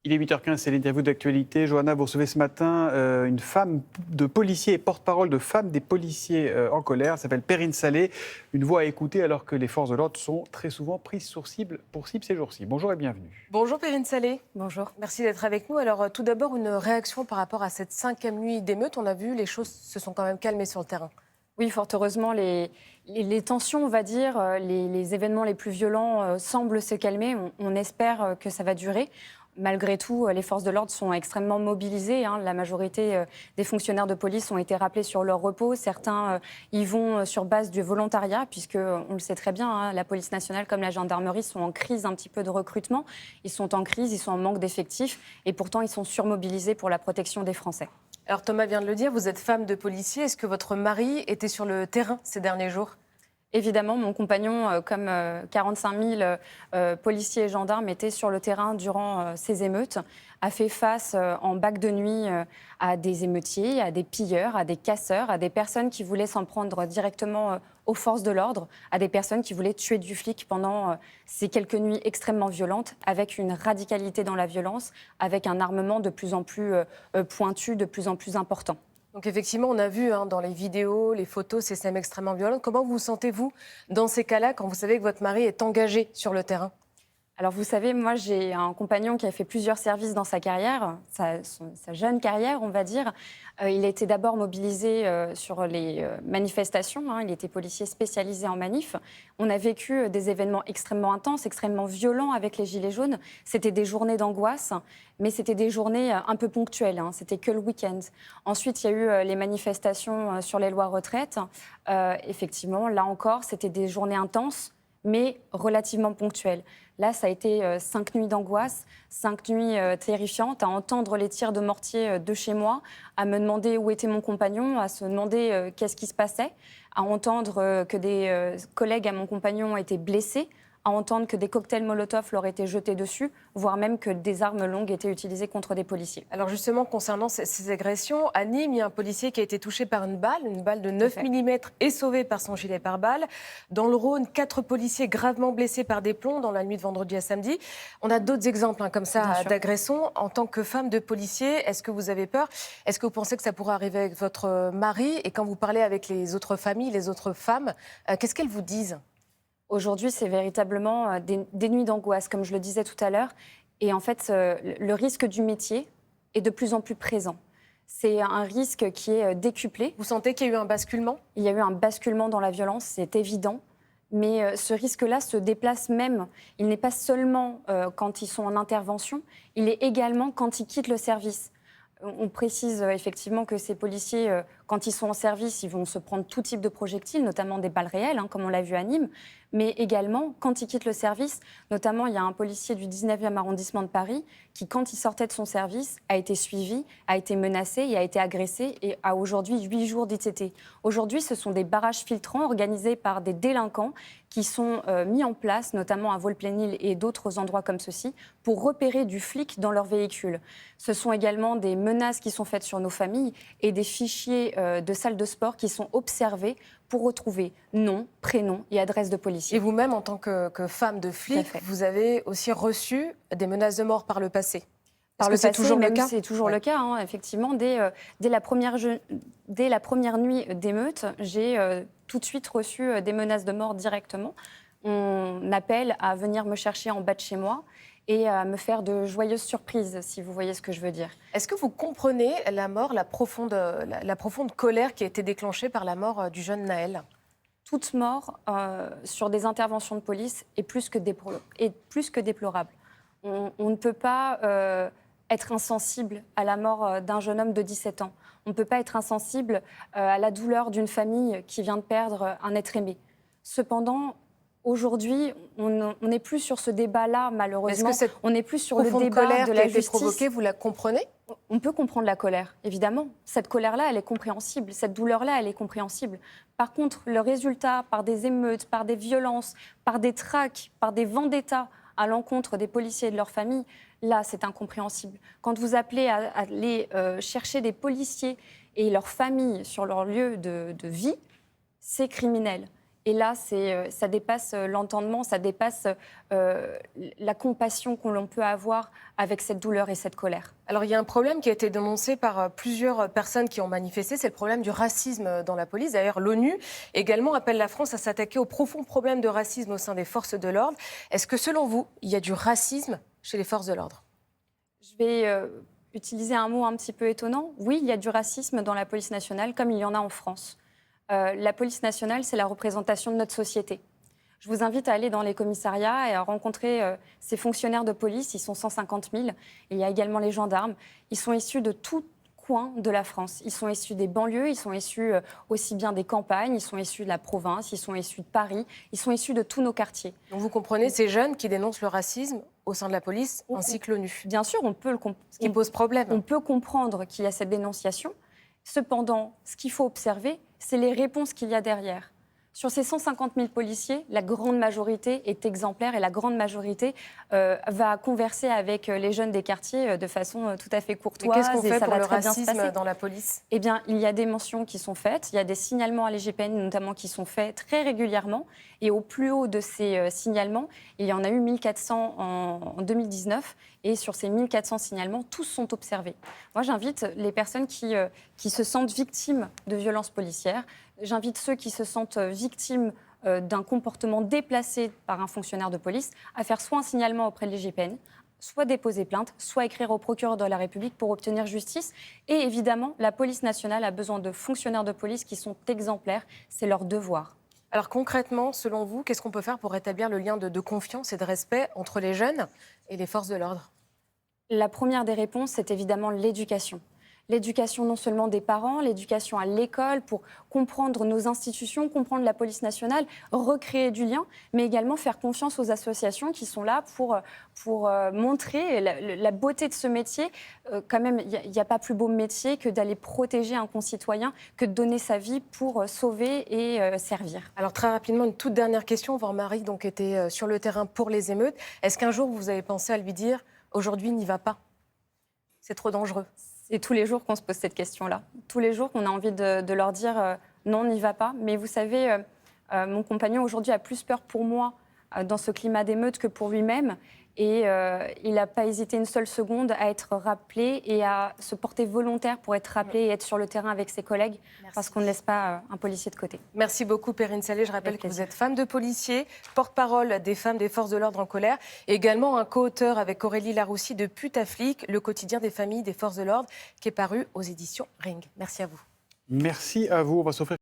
Il est 8h15, c'est l'interview d'actualité. Johanna, vous recevez ce matin une femme de policier et porte-parole de femmes des policiers en colère. Elle s'appelle Perrine Saleh, une voix à écouter alors que les forces de l'ordre sont très souvent prises pour cible ces jours-ci. Bonjour et bienvenue. Bonjour Perrine Saleh. Bonjour. Merci d'être avec nous. Alors tout d'abord, une réaction par rapport à cette 5e nuit d'émeute. On a vu, les choses se sont quand même calmées sur le terrain. Oui, fort heureusement, les tensions, on va dire, les événements les plus violents semblent se calmer. On espère que ça va durer. Malgré tout, les forces de l'ordre sont extrêmement mobilisées. La majorité des fonctionnaires de police ont été rappelés sur leur repos. Certains y vont sur base du volontariat, puisque, on le sait très bien, la police nationale comme la gendarmerie sont en crise un petit peu de recrutement. Ils sont en crise, ils sont en manque d'effectifs, et pourtant ils sont surmobilisés pour la protection des Français. Alors Thomas vient de le dire, vous êtes femme de policier. Est-ce que votre mari était sur le terrain ces derniers jours ? Évidemment, mon compagnon, comme 45 000 policiers et gendarmes, était sur le terrain durant ces émeutes, a fait face en bac de nuit à des émeutiers, à des pilleurs, à des casseurs, à des personnes qui voulaient s'en prendre directement aux forces de l'ordre, à des personnes qui voulaient tuer du flic pendant ces quelques nuits extrêmement violentes, avec une radicalité dans la violence, avec un armement de plus en plus pointu, de plus en plus important. Donc effectivement, on a vu dans les vidéos, les photos, ces scènes extrêmement violentes. Comment vous sentez-vous dans ces cas-là quand vous savez que votre mari est engagé sur le terrain ? Alors vous savez, moi j'ai un compagnon qui a fait plusieurs services dans sa carrière, sa jeune carrière on va dire. Il a été d'abord mobilisé sur les manifestations, il était policier spécialisé en manif. On a vécu des événements extrêmement intenses, extrêmement violents avec les Gilets jaunes. C'était des journées d'angoisse, mais c'était des journées un peu ponctuelles, c'était que le week-end. Ensuite, il y a eu les manifestations sur les lois retraite. Effectivement, là encore, c'était des journées intenses, mais relativement ponctuelles. Là, ça a été 5 nuits d'angoisse, 5 nuits terrifiantes, à entendre les tirs de mortier de chez moi, à me demander où était mon compagnon, à se demander qu'est-ce qui se passait, à entendre que des collègues à mon compagnon étaient blessés, à entendre que des cocktails Molotov leur étaient jetés dessus, voire même que des armes longues étaient utilisées contre des policiers. Alors justement, concernant ces agressions, à Nîmes, il y a un policier qui a été touché par une balle de 9 mm et sauvé par son gilet pare-balles. Dans le Rhône, 4 policiers gravement blessés par des plombs dans la nuit de vendredi à samedi. On a d'autres exemples comme ça d'agressions. En tant que femme de policier, est-ce que vous avez peur ? Est-ce que vous pensez que ça pourrait arriver avec votre mari ? Et quand vous parlez avec les autres familles, les autres femmes, qu'est-ce qu'elles vous disent ? Aujourd'hui, c'est véritablement des nuits d'angoisse, comme je le disais tout à l'heure. Et en fait, le risque du métier est de plus en plus présent. C'est un risque qui est décuplé. Vous sentez qu'il y a eu un basculement ? Il y a eu un basculement dans la violence, c'est évident. Mais ce risque-là se déplace même. Il n'est pas seulement quand ils sont en intervention, il est également quand ils quittent le service. On précise effectivement que ces policiers, quand ils sont en service, ils vont se prendre tout type de projectiles, notamment des balles réelles, comme on l'a vu à Nîmes, mais également quand ils quittent le service. Notamment, il y a un policier du 19e arrondissement de Paris qui, quand il sortait de son service, a été suivi, a été menacé et a été agressé et a aujourd'hui 8 jours d'ITT. Aujourd'hui, ce sont des barrages filtrants organisés par des délinquants qui sont mis en place, notamment à Volplénil et d'autres endroits comme ceci, pour repérer du flic dans leur véhicule. Ce sont également des menaces qui sont faites sur nos familles et des fichiers de salles de sport qui sont observés pour retrouver nom, prénom et adresse de policier. Et vous-même, en tant que femme de flic, vous avez aussi reçu des menaces de mort par le passé ? Par le passé, c'est toujours le cas ? C'est toujours le cas, effectivement. Dès la première nuit d'émeute, j'ai tout de suite reçu des menaces de mort directement. On appelle à venir me chercher en bas de chez moi et à me faire de joyeuses surprises, si vous voyez ce que je veux dire. Est-ce que vous comprenez la mort, la profonde colère qui a été déclenchée par la mort du jeune Naël ? Toute mort sur des interventions de police est plus que déplorable. On ne peut pas être insensible à la mort d'un jeune homme de 17 ans. On ne peut pas être insensible à la douleur d'une famille qui vient de perdre un être aimé. Cependant, aujourd'hui, on n'est plus sur ce débat-là, malheureusement. Est-ce que on n'est plus sur le débat colère de la qui a été justice. provoquée, vous la comprenez ? On peut comprendre la colère, évidemment. Cette colère-là, elle est compréhensible. Cette douleur-là, elle est compréhensible. Par contre, le résultat, par des émeutes, par des violences, par des traques, par des vendettas à l'encontre des policiers et de leurs familles, là, c'est incompréhensible. Quand vous appelez à aller chercher des policiers et leurs familles sur leur lieu de vie, c'est criminel. Et là, ça dépasse l'entendement, ça dépasse la compassion que l'on peut avoir avec cette douleur et cette colère. Alors, il y a un problème qui a été dénoncé par plusieurs personnes qui ont manifesté, c'est le problème du racisme dans la police. D'ailleurs, l'ONU également appelle la France à s'attaquer au profond problème de racisme au sein des forces de l'ordre. Est-ce que, selon vous, il y a du racisme chez les forces de l'ordre? Je vais utiliser un mot un petit peu étonnant. Oui, il y a du racisme dans la police nationale, comme il y en a en France. La police nationale, c'est la représentation de notre société. Je vous invite à aller dans les commissariats et à rencontrer ces fonctionnaires de police. Ils sont 150 000. Et il y a également les gendarmes. Ils sont issus de tout coin de la France. Ils sont issus des banlieues, ils sont issus aussi bien des campagnes, ils sont issus de la province, ils sont issus de Paris, ils sont issus de tous nos quartiers. Donc vous comprenez ces jeunes qui dénoncent le racisme au sein de la police ainsi que l'ONU. Bien sûr, on peut le comprendre. Ce qui pose problème. On peut comprendre qu'il y a cette dénonciation. Cependant, ce qu'il faut observer, c'est les réponses qu'il y a derrière. Sur ces 150 000 policiers, la grande majorité est exemplaire et la grande majorité va converser avec les jeunes des quartiers de façon tout à fait courtoise. Mais qu'est-ce qu'on fait pour le racisme racisme dans la police? Eh bien, il y a des mentions qui sont faites, il y a des signalements à l'IGPN notamment qui sont faits très régulièrement. Et au plus haut de ces signalements, il y en a eu 1400 en 2019. Et sur ces 1400 signalements, tous sont observés. Moi, j'invite les personnes qui se sentent victimes de violences policières. J'invite ceux qui se sentent victimes d'un comportement déplacé par un fonctionnaire de police à faire soit un signalement auprès de l'IGPN, soit déposer plainte, soit écrire au procureur de la République pour obtenir justice. Et évidemment, la police nationale a besoin de fonctionnaires de police qui sont exemplaires. C'est leur devoir. Alors concrètement, selon vous, qu'est-ce qu'on peut faire pour rétablir le lien de confiance et de respect entre les jeunes et les forces de l'ordre? La première des réponses, c'est évidemment l'éducation. L'éducation non seulement des parents, l'éducation à l'école pour comprendre nos institutions, comprendre la police nationale, recréer du lien, mais également faire confiance aux associations qui sont là pour montrer la beauté de ce métier. Quand même, il n'y a pas plus beau métier que d'aller protéger un concitoyen, que de donner sa vie pour sauver et servir. Alors très rapidement, une toute dernière question. Votre mari donc, était sur le terrain pour les émeutes. Est-ce qu'un jour vous avez pensé à lui dire « aujourd'hui, n'y va pas, c'est trop dangereux ». C'est tous les jours qu'on se pose cette question-là. Tous les jours qu'on a envie de leur dire non, n'y va pas. Mais vous savez, mon compagnon aujourd'hui a plus peur pour moi dans ce climat d'émeute que pour lui-même. Et il n'a pas hésité une seule seconde à être rappelé et à se porter volontaire pour être rappelé et être sur le terrain avec ses collègues. Merci. Parce qu'on ne laisse pas un policier de côté. Merci beaucoup Perrine Salé. Je rappelle que vous êtes femme de policier, porte-parole des femmes des forces de l'ordre en colère et également un co-auteur avec Aurélie Laroussi de Putaflic, le quotidien des familles des forces de l'ordre qui est paru aux éditions Ring. Merci à vous. Merci à vous. On va s'offrir